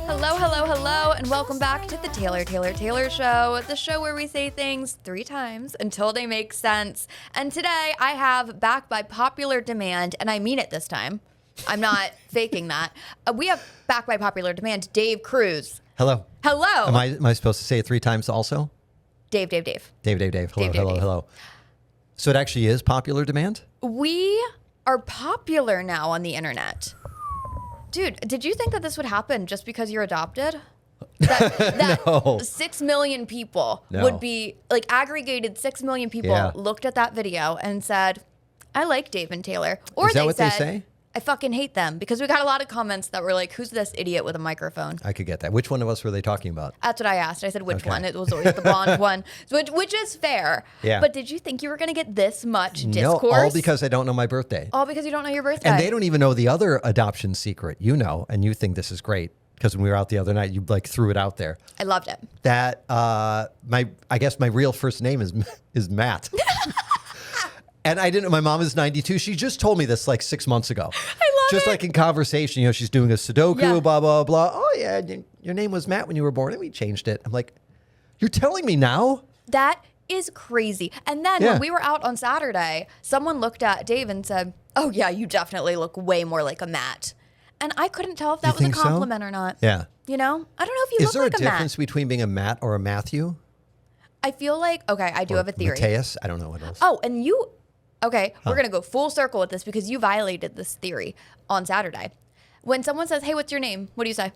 Hello, hello, hello, and welcome back to the Taylor Show, the show where we say things 3 times until they make sense. And today I have, back by popular demand, and I mean it this time, I'm not faking that, we have back by popular demand, Dave Cruz. Hello. Hello. Am I supposed to say it 3 times also? Dave. Dave. Hello, Dave. hello. So it actually is popular demand? We are popular now on the internet. Dude, did you think that this would happen just because you're adopted? That No. 6 million people would be, like, aggregated 6 million people looked at that video and said, I like Dave and Taylor. Or Is that they what said, they say? I fucking hate them. Because we got a lot of comments that were like, who's this idiot with a microphone? I could get that. Which one of us were they talking about? That's what I asked. I said, which one? It was always the blonde one, which is fair. Yeah. But did you think you were going to get this much No, discourse? all because I don't know my birthday. All because you don't know your birthday. And they don't even know the other adoption secret, and you think this is great. Because when we were out the other night, you like threw it out there. I loved it. That I guess my real first name is Matt. And I didn't know. My mom is 92. She just told me this like 6 months ago. I love just it. like in conversation, she's doing a Sudoku, Yeah. blah, blah, blah. Oh, yeah, your name was Matt when you were born, and we changed it. I'm like, you're telling me now? That is crazy. And then when we were out on Saturday, someone looked at Dave and said, oh, yeah, you definitely look way more like a Matt. And I couldn't tell if that was a compliment or not. Yeah. You know? I don't know if you Is look there like a a difference between being a Matt or a Matthew? I feel like, okay, I do have a theory. Mateus? I don't know what else. Oh, and you, okay, we're going to go full circle with this because you violated this theory on Saturday. When someone says, hey, what's your name? What do you say?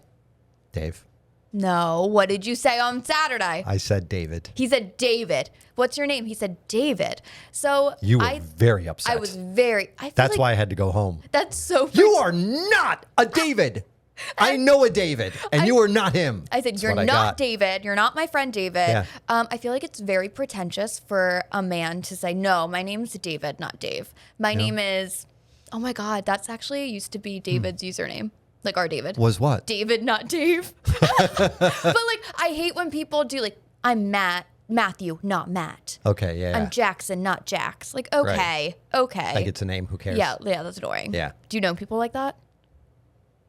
Dave. No, what did you say on Saturday? I said David. He said David. What's your name? He said David. So You were very upset. I was very. I feel That's like why I had to go home. That's so. You are not a David. I know a David, and you are not him. I said, That's you're what I not got. David. You're not my friend David. Yeah. I feel like it's very pretentious for a man to say, no, my name's David, not Dave. My name is, oh my God, that's actually used to be David's username. Like our David. Was what? David, not Dave. But like, I hate when people do like, I'm Matthew, not Matt. Okay, yeah. I'm Jackson, not Jax. Like, okay. Like it's a name. Who cares? Yeah, that's annoying. Yeah. Do you know people like that?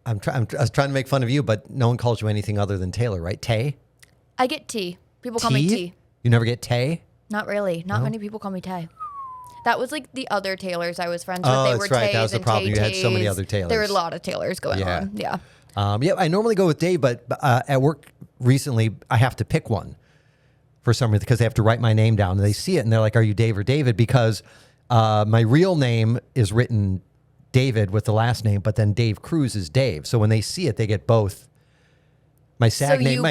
I was trying to make fun of you, but no one calls you anything other than Taylor, right? Tay? I get T. People call me T. You never get Tay? Not really. Not many people call me Tay. That was like the other Taylors I was friends with. Oh, They that's were right. Tays That was the and problem. You had so many Tay-Tays. other Taylors. There were a lot of Taylors going on. Yeah. I normally go with Dave, but at work recently, I have to pick one for some reason because they have to write my name down. And they see it, and they're like, are you Dave or David? Because my real name is written David with the last name, but then Dave Cruz is Dave. So when they see it, they get both. My SAG name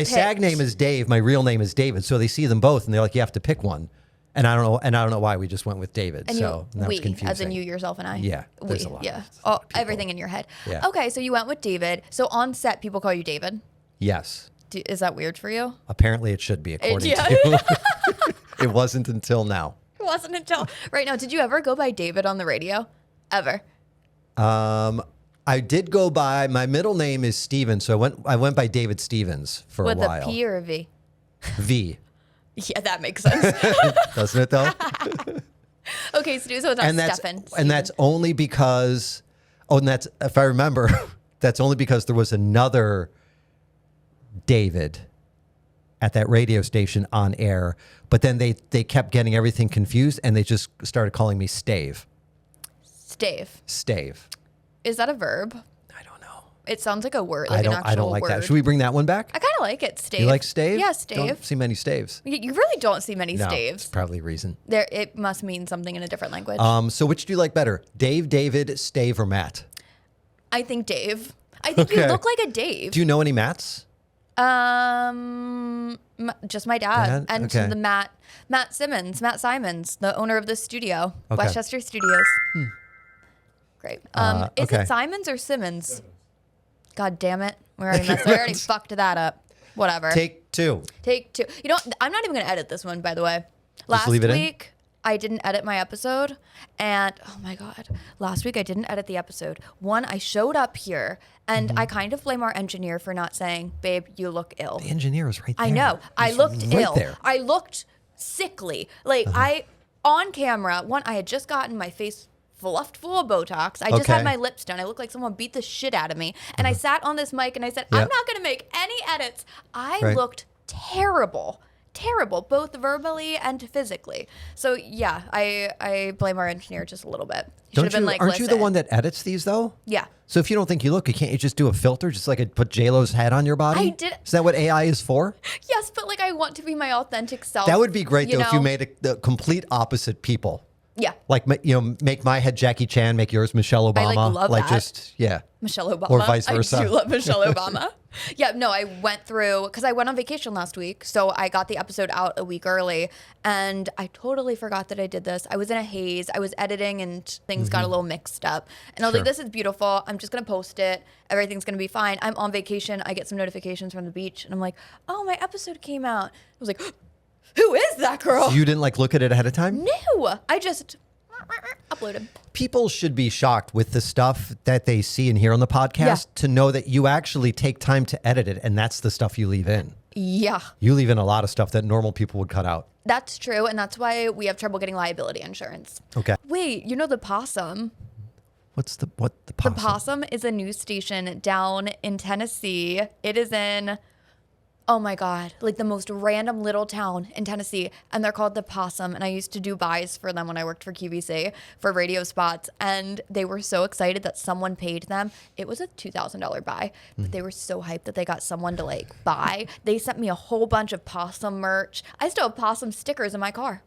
is Dave. My real name is David. So they see them both, and they're like, you have to pick one. And I don't know why we just went with David. And that was confusing. as in you, yourself, and I. Yeah, there's we, a lot. Yeah, Of people. everything in your head. Yeah. Okay, so you went with David. So on set, people call you David. Yes. Is that weird for you? Apparently, it should be according to you. It wasn't until now. It wasn't until right now. Did you ever go by David on the radio? Ever? I did go by, my middle name is Steven, so I went by David Stevens for a while. With a P or a V? V. Yeah, that makes sense. Doesn't it though? Okay, so it's not Stefan. And that's only because, if I remember, that's only because there was another David at that radio station on air, but then they kept getting everything confused and they just started calling me Stave. Stave. Is that a verb? I don't know. It sounds like a word, like I don't like word. that. Should we bring that one back? I kind of like it, Stave. You like Stave? Yeah, Stave. Don't see many Staves. You really don't see many No, Staves. it's probably a reason. It must mean something in a different language. So which do you like better? Dave, David, Stave, or Matt? I think Dave. I think you look like a Dave. Do you know any Matts? Just my dad. And Okay. the Matt Simons, the owner of this studio, Westchester Studios. Great. Is it Simons or Simmons? God damn it. We already fucked that up. Whatever. Take two. You know, I'm not even going to edit this one, by the way. Last leave it in? week, I didn't edit my episode. And, oh my God, last week I didn't edit the episode. One, I showed up here, and I kind of blame our engineer for not saying, babe, you look ill. The engineer is right there. I know. I looked right ill. There. I looked sickly. Like I on camera, I had just gotten my face fluffed full of Botox. I just had my lips done. I looked like someone beat the shit out of me. And I sat on this mic and I said, I'm not going to make any edits. I looked terrible. Terrible, both verbally and physically. So yeah, I blame our engineer just a little bit. He should have been like, aren't you the one that edits these though? Yeah. So if you don't think you look, can't you just do a filter, just like put J-Lo's head on your body? I did. Is that what AI is for? Yes, but like I want to be my authentic self. That would be great though if you made the complete opposite people. Yeah. Like, make my head Jackie Chan, make yours Michelle Obama. I love that. Michelle Obama. Or vice versa. I do love Michelle Obama. Yeah, no, I went through, because I went on vacation last week, so I got the episode out a week early, and I totally forgot that I did this. I was in a haze. I was editing, and things got a little mixed up. And I was like, this is beautiful. I'm just going to post it. Everything's going to be fine. I'm on vacation. I get some notifications from the beach, and I'm like, oh, my episode came out. I was like, who is that girl? So you didn't look at it ahead of time? No, I just uploaded. People should be shocked with the stuff that they see and hear on the podcast to know that you actually take time to edit it, and that's the stuff you leave in. Yeah. You leave in a lot of stuff that normal people would cut out. That's true, and that's why we have trouble getting liability insurance. Okay. Wait, you know the Possum? What the Possum? The Possum is a news station down in Tennessee. It is in, oh my God, like the most random little town in Tennessee. And they're called the Possum. And I used to do buys for them when I worked for QVC for radio spots. And they were so excited that someone paid them. It was a $2,000 buy, but they were so hyped that they got someone to like buy. They sent me a whole bunch of Possum merch. I still have Possum stickers in my car.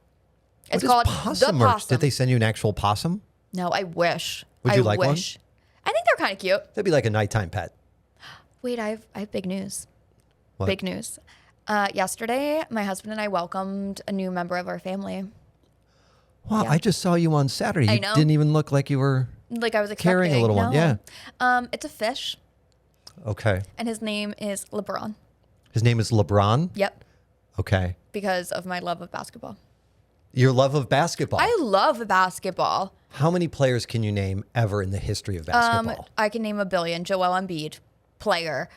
It's called Possum the merch. Possum. Did they send you an actual possum? No, I wish. Would you like one? I think they're kind of cute. That'd be like a nighttime pet. Wait, I have big news. What? Big news. Yesterday, my husband and I welcomed a new member of our family. Wow, Yeah. I just saw you on Saturday. I You know. didn't even look like you were Like I was carrying a little one. No. Yeah. It's a fish, Okay. and his name is LeBron. His name is LeBron? Yep, Okay. because of my love of basketball. Your love of basketball. I love basketball. How many players can you name ever in the history of basketball? I can name a billion. Joel Embiid, player.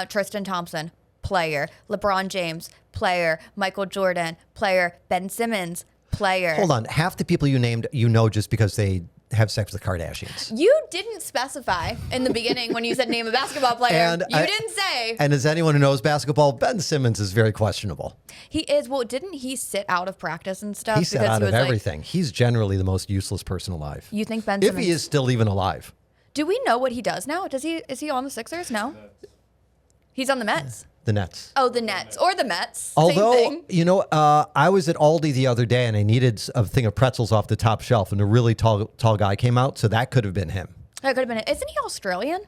Tristan Thompson, player. LeBron James, player. Michael Jordan, player. Ben Simmons, player. Hold on. Half the people you named, you know just because they have sex with Kardashians. You didn't specify in the beginning when you said name a basketball player. And you didn't say. And as anyone who knows basketball, Ben Simmons is very questionable. He is. Well, didn't he sit out of practice and stuff? He's set out of everything. He's generally the most useless person alive. You think Ben If Simmons? he is still even alive. Do we know what he does now? Is he on the Sixers? No. He's on the Mets. The Nets. Oh, the Nets or the Mets. Although, Same thing. you know, I was at Aldi the other day and I needed a thing of pretzels off the top shelf, and a really tall guy came out, so that could have been him. That could have been it. Isn't he Australian?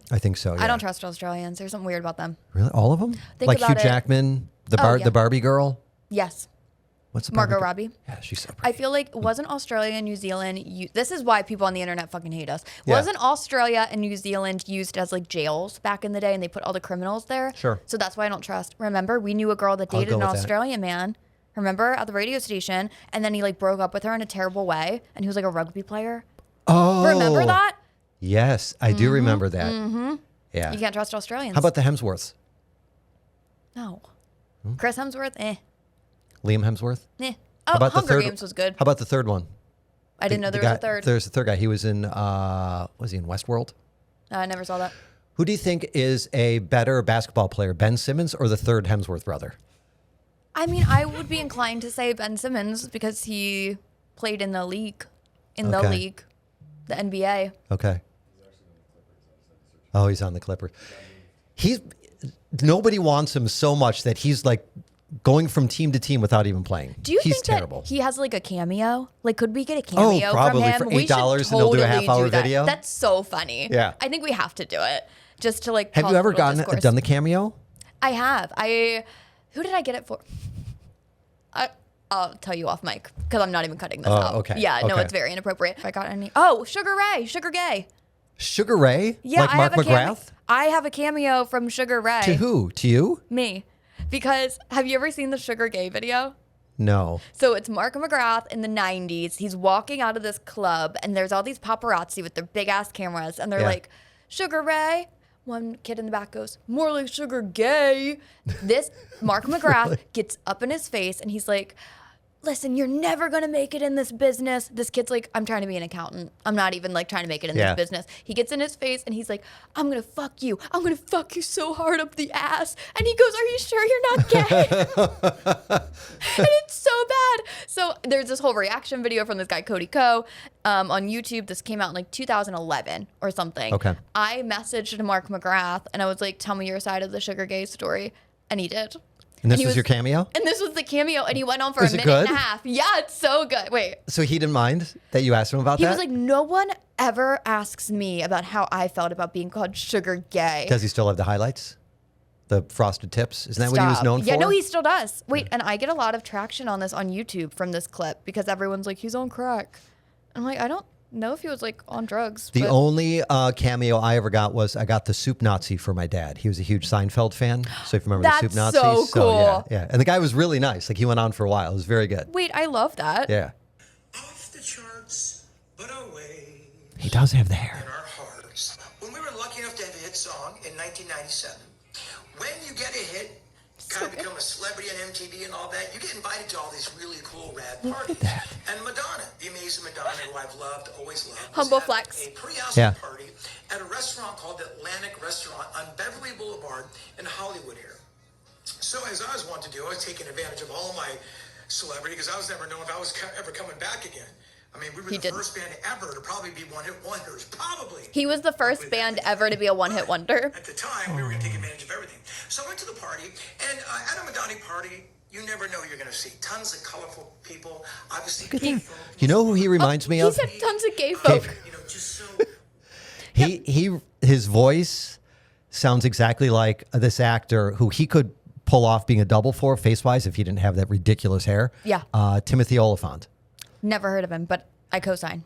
I think so. Yeah. I don't trust Australians. There's something weird about them. Really, all of them. Think Like Hugh about it. Jackman, the Oh, yeah. the Barbie girl. Yes. What's the Margot Barbie girl? Robbie. Yeah, she's so I pretty. feel like wasn't Australia and New Zealand this is why people on the internet fucking hate us. Yeah. Wasn't Australia and New Zealand used as like jails back in the day and they put all the criminals there? Sure. So that's why I don't trust. Remember, we knew a girl that I'll dated go an with that. Australian man. Remember at the radio station, and then he like broke up with her in a terrible way, and he was like a rugby player. Oh, Remember that? Yes, I do remember that. Mm-hmm. Yeah. You can't trust Australians. How about the Hemsworths? no? Chris Hemsworth, Liam Hemsworth? Oh, How about Hunger the third? Games was good. How about the third one? I didn't know there was a third. There's a third guy. He was in. Was he in Westworld? I never saw that. Who do you think is a better basketball player, Ben Simmons or the third Hemsworth brother? I mean, I would be inclined to say Ben Simmons because he played in the league, Okay. the NBA. Okay. Oh, he's on the Clippers. Nobody wants him so much that he's like going from team to team without even playing. Do you he's think terrible. that he has like a cameo? Like, could we get a cameo probably from him? for We should $8 and they'll do a totally half-hour do that. video? That's so funny. Yeah. I think we have to do it just to like. Have cause you a ever little discourse. done the cameo? I have. Who did I get it for? I'll tell you off mic because I'm not even cutting this out. Okay. Yeah, no, Okay. it's very inappropriate. If I got any. Oh, Sugar Ray, Sugar Gay. Sugar Ray? Yeah, like I Mark have a McGrath? I have a cameo from Sugar Ray. To who? To you? Me. Because have you ever seen the Sugar Gay video? No. So it's Mark McGrath in the 90s. He's walking out of this club and there's all these paparazzi with their big ass cameras and they're Yeah. like, Sugar Ray, One kid in the back goes, more like sugar gay. This Mark McGrath gets up in his face and he's like, listen, you're never going to make it in this business. This kid's like, I'm trying to be an accountant. I'm not even like trying to make it in this business. He gets in his face and he's like, I'm going to fuck you. I'm going to fuck you so hard up the ass. And he goes, are you sure you're not gay? And it's so bad. So there's this whole reaction video from this guy, Cody Ko, on YouTube. This came out in like 2011 or something. Okay. I messaged Mark McGrath and I was like, tell me your side of the sugar gay story. And he did. And this was your cameo? And this was the cameo, and he went on for Is a it minute good? and a half. Yeah, it's so good. Wait. So he didn't mind that you asked him about He that? was like, no one ever asks me about how I felt about being called sugar gay. Does he still have the highlights? The frosted tips? Isn't that what he was known for? Yeah, no, he still does. Wait, and I get a lot of traction on this on YouTube from this clip because everyone's like, he's on crack. I'm like, I don't know if he was like on drugs. The but only cameo I ever got was I got the Soup Nazi for my dad. He was a huge Seinfeld fan. So if you remember the Soup That's Nazi. so cool. Yeah. And the guy was really nice. Like he went on for a while. It was very good. Wait, I love that. Yeah. Off the charts, but away He does have the in hair. our hearts. When we were lucky enough to have a hit song in 1997, when you get a hit, kind of become a celebrity on MTV and all that, you get invited to all these really cool rad parties. And Madonna, the amazing Madonna, who I've loved, always loved, was Humble having flex. a pretty awesome Yeah. party at a restaurant called the Atlantic Restaurant on Beverly Boulevard in Hollywood here. So as I was wanting to do, I was taking advantage of all my celebrity because I was never knowing if I was ever coming back again. I mean, we were He the didn't. first band ever to probably be one-hit wonders, probably. He was the first band ever to be a one-hit wonder. At the time, we were going to take advantage of everything. So I went to the party, and at a Madonna party, you never know who you're going to see. Tons of colorful people, obviously. Gay folk, You know who he reminds me He of? said tons of gay folk. you know, just so. His voice sounds exactly like this actor who he could pull off being a double for face-wise if he didn't have that ridiculous hair. Yeah. Timothy Oliphant. Never heard of him, but I co-sign.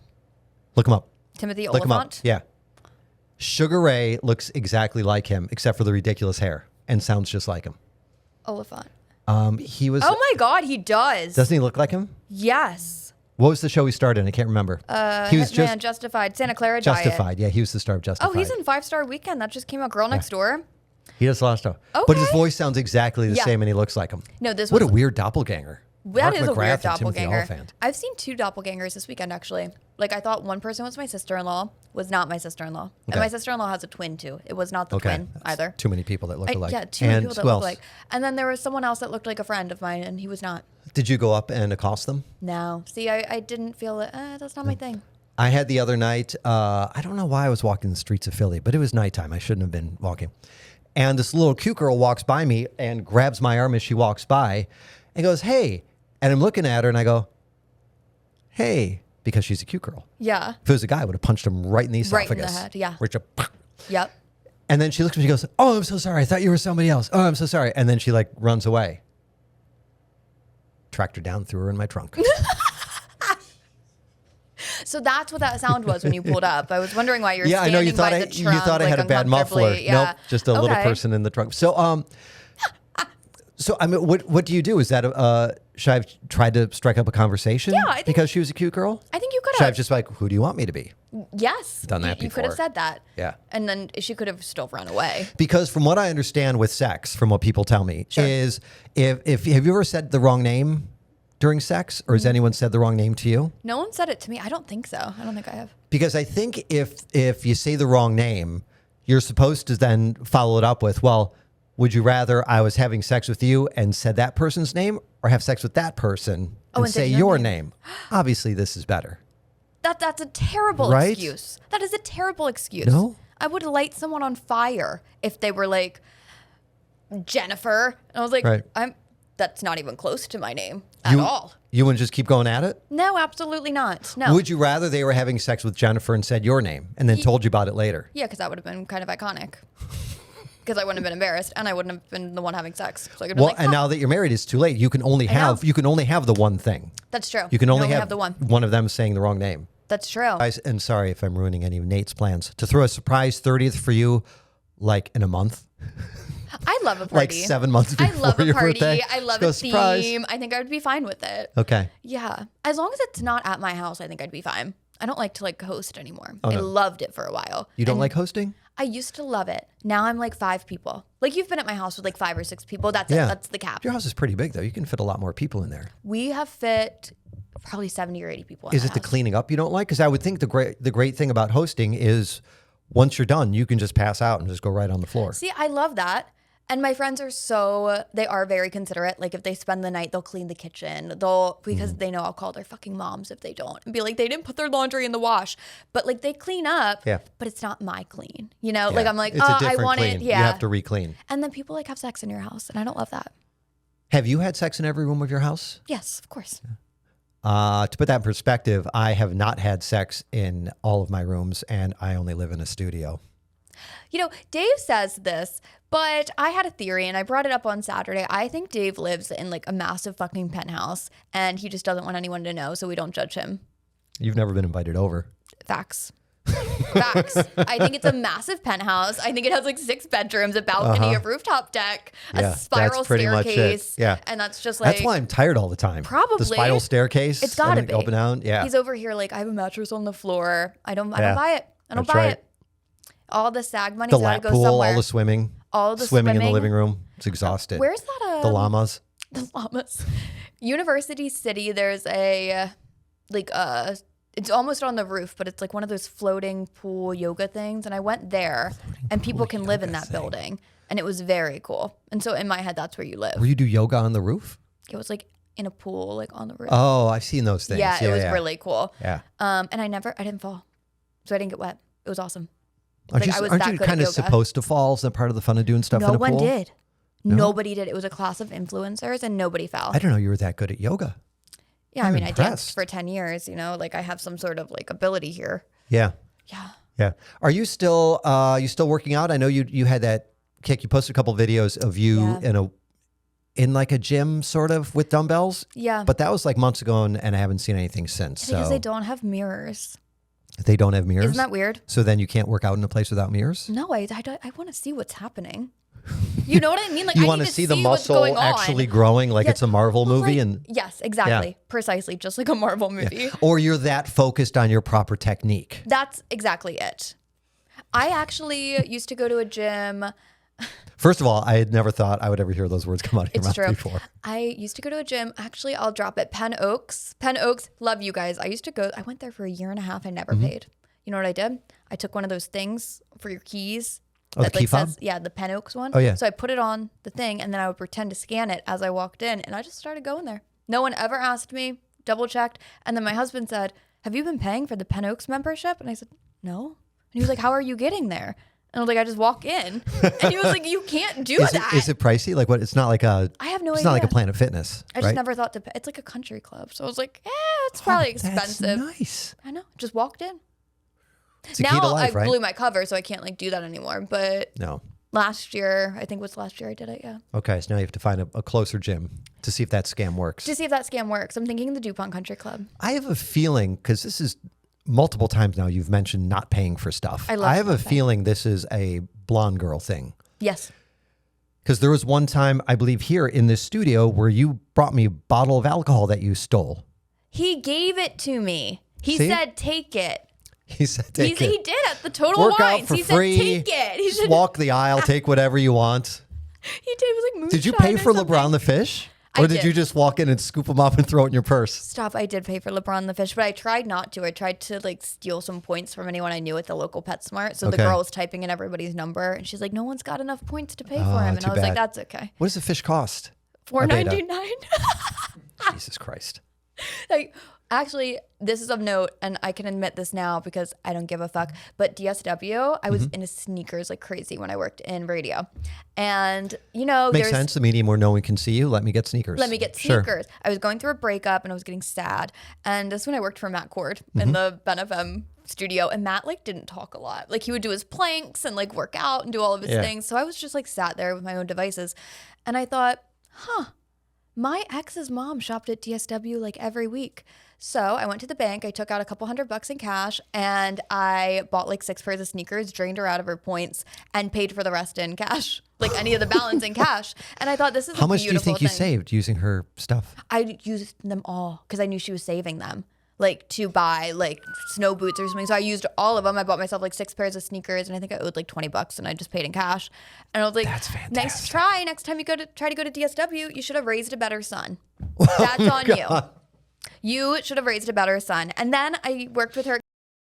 Look him up. Timothy Look him up. Oliphant. Yeah. Sugar Ray looks exactly like him, except for the ridiculous hair, and sounds just like him. Oliphant. He was. Oh my God, he does. Doesn't he look like him? Yes. What was the show he starred in? I can't remember. He was Hitman, Justified, Santa Clara Diet. Justified. Yeah, he was the star of Justified. Oh, he's in 5-Star Weekend. That just came out. Girl Next Door. He does a lot of stuff. But his Okay. voice sounds exactly the Yeah. same, and he looks like him. No, this What a was- weird doppelganger. That Mark is a McGrath weird and Timothy doppelganger. Oliphant. I've seen 2 doppelgangers this weekend, actually. Like, I thought one person was my sister-in-law, was not my sister-in-law. Okay. And my sister-in-law has a twin, too. It was not the twin That's either. Too many people that look alike. Yeah, too many And people that who look else? alike. And then there was someone else that looked like a friend of mine, and he was not. Did you go up and accost them? No. See, I didn't feel it. That's not my thing. I had the other night, I don't know why I was walking the streets of Philly, but it was nighttime. I shouldn't have been walking. And this little cute girl walks by me and grabs my arm as she walks by and goes, hey. And I'm looking at her and I go, hey, because she's a cute girl. Yeah. If it was a guy, I would have punched him right in the Right in the esophagus. head, yeah. Which Yep. and then she looks at me and she goes, oh, I'm so sorry. I thought you were somebody else. Oh, I'm so sorry. And then she like runs away. Tracked her down, threw her in my trunk. So that's what that sound was when you pulled up. I was wondering why you're Yeah, I standing know you thought by I the trunk, you thought I like, had a bad muffler. uncomfortably. Yeah. Nope, just a little Okay. person in the trunk. So so I mean, what do you do? Is that should I have tried to strike up a conversation? Yeah, I think- because she was a cute girl. I think you could Should I have. have just like, who do you want me to be? Yes. Done that You could have before. said that. Yeah. And then she could have still run away. Because from what I understand with sex, from what people tell me, Sure. is if have you ever said the wrong name during sex, or has anyone said the wrong name to you? No one said it to me. I don't think so. I don't think I have. Because I think if you say the wrong name, you're supposed to then follow it up with, well, would you rather I was having sex with you and said that person's name, or have sex with that person and and say say your your name. name? Obviously, this is better. That's a terrible Right? excuse. That is a terrible excuse. No? I would light someone on fire if they were like Jennifer. And I was like, Right. that's not even close to my name at all. You wouldn't just keep going at it? No, absolutely not. No. Would you rather they were having sex with Jennifer and said your name and then told you about it later? Yeah, because that would have been kind of iconic. Because I wouldn't have been embarrassed, and I wouldn't have been the one having sex. So I could be Well, like, and "Oh, now that you're married, it's too late. You can only know. have the one thing. that's true. You can only have, have the one. of them saying the wrong name. That's true. And sorry if I'm ruining any of Nate's plans. To throw a surprise 30th for you, like in a month, I love a party. like 7 months I before love a your party. birthday. I love a Let's go, surprise. theme. I think I would be fine with it. Okay. Yeah. As long as it's not at my house, I think I'd be fine. I don't like to like host anymore. Oh, I no. loved it for a while. You don't And like hosting? I used to love it. Now I'm like 5 people. Like you've been at my house with like 5 or 6 people. That's it. That's the cap. Your house is pretty big though. You can fit a lot more people in there. We have fit probably 70 or 80 people in Is my it the house. cleaning up you don't like? Because I would think the great thing about hosting is once you're done, you can just pass out and just go right on the floor. See, I love that. And my friends are they are very considerate. Like if they spend the night, they'll clean the kitchen. Because they know I'll call their fucking moms if they don't and be like, they didn't put their laundry in the wash. But like they clean up, but it's not my clean. You know, like I'm like, it's a I different want clean. it. Yeah. You have to re-clean. And then people like have sex in your house. And I don't love that. Have you had sex in every room of your house? Yes, of course. To put that in perspective, I have not had sex in all of my rooms and I only live in a studio. You know, Dave says this, but I had a theory and I brought it up on Saturday. I think Dave lives in like a massive fucking penthouse and he just doesn't want anyone to know, so we don't judge him. You've never been invited over. Facts. Facts. I think it's a massive penthouse. I think it has like 6 bedrooms, a balcony, a rooftop deck, a spiral that's pretty much staircase. it. Yeah. And that's just like... That's why I'm tired all the time. Probably. The spiral staircase. It's gotta be. Up and down. Yeah. He's over here like, I have a mattress on the floor. I don't buy it. I don't That's buy right. it. All the SAG money's The gotta lap go pool, somewhere. all the swimming. All the swimming in the swimming. living room. It's exhausted. Where's that? The llamas. The llamas. University City, there's a it's almost on the roof, but it's like one of those floating pool yoga things. And I went there and people can live in that building. And it was very cool. And so in my head, that's where you live. Where you do yoga on the roof? It was like in a pool, like on the roof. Oh, I've seen those things. Yeah, it was really cool. Yeah. And I didn't fall. So I didn't get wet. It was awesome. Aren't Like, I was aren't that you good at kind of yoga. supposed to fall? Is that part of the fun of doing stuff in No a one pool? did. No? Nobody did. It was a class of influencers and nobody fell. I didn't know you were that good at yoga. Yeah, I'm I danced impressed. for 10 years, you know, like I have some sort of like ability here. Yeah. Yeah. Yeah. Are you still working out? I know you had that kick. You posted a couple videos of you in like a gym sort of with dumbbells. Yeah. But that was like months ago and I haven't seen anything since. Because so they don't have mirrors. they don't have mirrors. Isn't that weird? So then you can't work out in a place without mirrors? No, I want to see what's happening. You know what I mean? Like You I want need to to see the what's going muscle on. actually growing like it's a Marvel Well, movie? like- and yes, exactly. Precisely. Just like a Marvel movie. Or you're that focused on your proper technique. That's exactly it. I actually used to go to a gym. First of all, I had never thought I would ever hear those words come out of your It's mouth true. before. I used to go to a gym. Actually, I'll drop it. Penn Oaks. Penn Oaks. Love you guys. I went there for a year and a half. I never paid. You know what I did? I took one of those things for your keys. Oh, the key fob? The Penn Oaks one. Oh, yeah. So I put it on the thing and then I would pretend to scan it as I walked in and I just started going there. No one ever asked me, double checked. And then my husband said, have you been paying for the Penn Oaks membership? And I said, no. And he was like, how are you getting there? And I was like, I just walk in. And he was like, you can't do that. Is it pricey? Like what? It's not like a. I have no It's idea. not like a Planet Fitness. I just right? never thought to pay. It's like a country club. So I was like, it's probably expensive. That's nice. I know. Just walked in. It's a key to Now life, I right? blew my cover, so I can't like do that anymore. But No. last year, I think it was last year I did it, yeah. Okay, so now you have to find a closer gym to see if that scam works. To see if that scam works. I'm thinking the DuPont Country Club. I have a feeling, because this is multiple times now you've mentioned not paying for stuff. I have a not paying. feeling this is a blonde girl thing. Yes. Because there was one time, I believe, here in this studio where you brought me a bottle of alcohol that you stole. He gave it to me. He See? said, take it. He said, take it. He did at the Total Work Wines. out for he free. said, take it. He Just said, walk the aisle, take whatever you want. He did. It was like moonshine. Did you pay or for something. LeBron the fish? I Or did did. you just walk in and scoop them up and throw it in your purse? Stop. I did pay for LeBron the fish, but I tried not to. I tried to like steal some points from anyone I knew at the local PetSmart. So the Okay. girl was typing in everybody's number and she's like, no one's got enough points to pay for him. And too I was like, bad. that's okay. What does the fish cost? $4.99. Jesus Christ. Like, actually, this is of note, and I can admit this now because I don't give a fuck. But DSW, I was Mm-hmm. into sneakers like crazy when I worked in radio. And, you know, Makes there's... sense. The medium where no one can see you. Let me get sneakers. Let me get Sure. sneakers. I was going through a breakup and I was getting sad. And that's when I worked for Matt Cord Mm-hmm. in the Ben FM studio. And Matt like didn't talk a lot. Like he would do his planks and like work out and do all of his Yeah. things. So I was just like sat there with my own devices. And I thought, my ex's mom shopped at DSW like every week. So I went to the bank, I took out a couple $100 in cash, and I bought like 6 pairs of sneakers, drained her out of her points, and paid for the rest in cash, like any of the balance in cash. And I thought this is How a much do you beautiful think you thing. saved using her stuff? I used them all because I knew she was saving them. like to buy like snow boots or something. So I used all of them. I bought myself like 6 pairs of sneakers, and I think I owed like $20, and I just paid in cash. And I was like, That's fantastic. Nice try. Next time you try to go to DSW, you should have raised a better son. That's on you. You should have raised a better son. And then I worked with her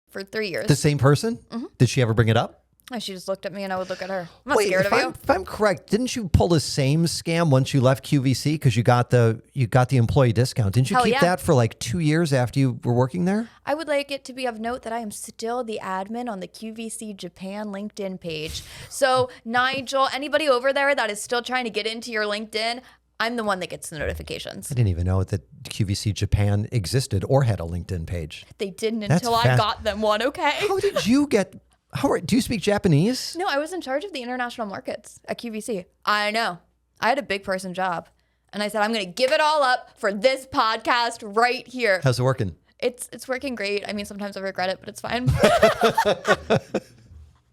for 3 years. The same person? Mm-hmm. Did she ever bring it up? And she just looked at me and I would look at her. I'm not scared of you. If I'm correct, didn't you pull the same scam once you left QVC because you got the employee discount? Didn't you keep that for like 2 years after you were working there? I would like it to be of note that I am still the admin on the QVC Japan LinkedIn page. So Nigel, anybody over there that is still trying to get into your LinkedIn, I'm the one that gets the notifications. I didn't even know that QVC Japan existed or had a LinkedIn page. They didn't until I got them one, okay? How did you get... do you speak Japanese? No, I was in charge of the international markets at QVC. I know. I had a big person job. And I said, I'm going to give it all up for this podcast right here. How's it working? It's working great. I mean, sometimes I regret it, but it's fine.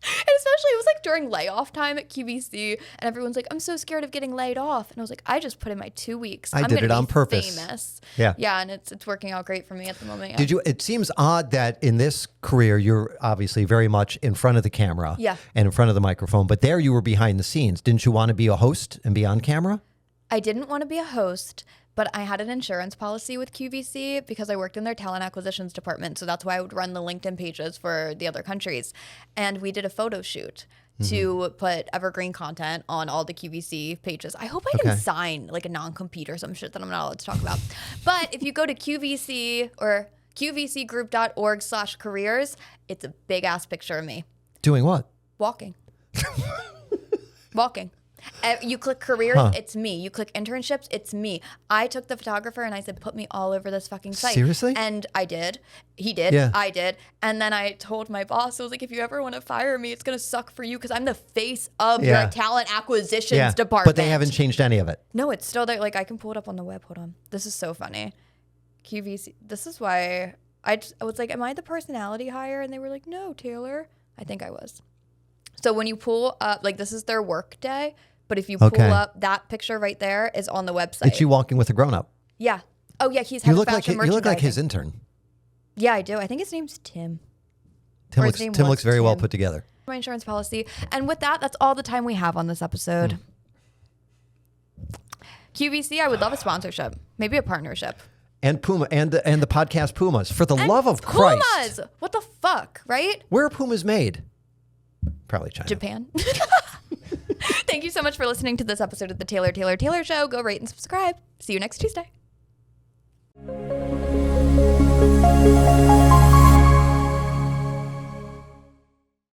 And especially, it was like during layoff time at QVC, and everyone's like, I'm so scared of getting laid off. And I was like, I just put in my 2 weeks. I did it on purpose. Famous. Yeah. Yeah, and it's working out great for me at the moment. Yeah. Did you? It seems odd that in this career, you're obviously very much in front of the camera and in front of the microphone, but there you were behind the scenes. Didn't you want to be a host and be on camera? I didn't want to be a host, but I had an insurance policy with QVC because I worked in their talent acquisitions department. So that's why I would run the LinkedIn pages for the other countries. And we did a photo shoot to put evergreen content on all the QVC pages. I hope I can sign like a non-compete or some shit that I'm not allowed to talk about. But if you go to QVC or qvcgroup.org/careers, it's a big ass picture of me. Doing what? Walking. Walking. You click careers, it's me. You click internships, it's me. I took the photographer and I said, put me all over this fucking site. Seriously? And I did. He did. Yeah. I did. And then I told my boss, I was like, if you ever want to fire me, it's going to suck for you because I'm the face of your talent acquisitions department. But they haven't changed any of it. No, it's still there. Like, I can pull it up on the web. Hold on. This is so funny. QVC. This is why I was like, am I the personality hire? And they were like, no, Taylor. I think I was. So when you pull up, like, this is their work day. But if you pull up, that picture right there is on the website. It's you walking with a grown-up. Yeah. Oh, yeah, he's head of fashion merchandising. You look like his intern. Yeah, I do. I think his name's Tim. Tim looks very well put together. My insurance policy. And with that, that's all the time we have on this episode. QVC, I would love a sponsorship. Maybe a partnership. And Puma and the podcast Pumas. For the love of Christ. Pumas! What the fuck, right? Where are Pumas made? Probably China. Japan. Thank you so much for listening to this episode of the Taylor Show. Go rate and subscribe. See you next Tuesday.